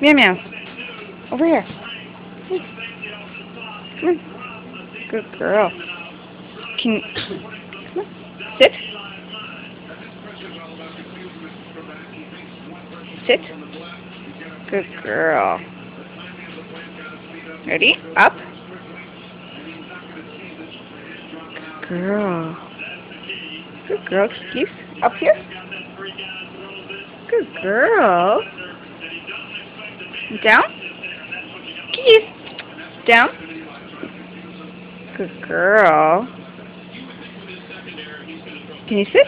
Meow meow. Over here. Hey. Come on. Good girl. Come on. Sit. Sit. Good girl. Ready? Up. Good girl. Good girl. Keys. Up here. Good girl. Down. Keys. Down. Good girl. Can you sit?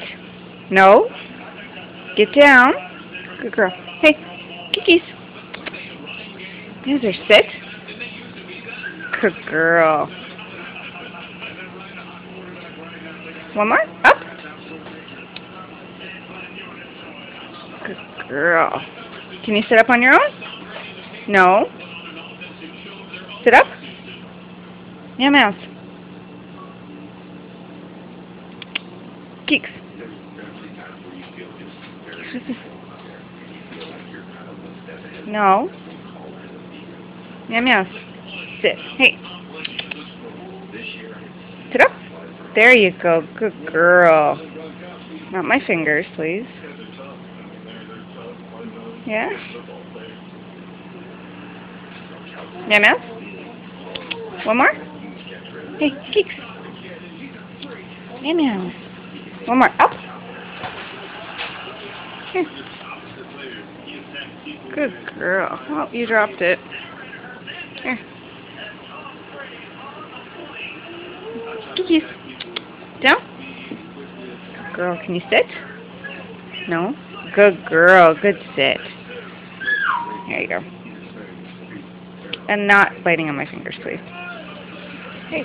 No. Get down. Good girl. Hey, Kikis. There, sit. Good girl. One more. Up. Good girl. Can you sit up on your own? No. Sit up. Meow mouse. Geeks. No. Meow mouse. Sit. Hey. Sit up. There you go. Good girl. Not my fingers, please. Yeah? Meow mouse. One more. Hey, Geeks. Meow meow. One more. Up. Here. Good girl. Oh, you dropped it. Here. Kikis. Down. Good girl. Can you sit? No? Good girl. Good sit. There you go. And not biting on my fingers, please. Hey.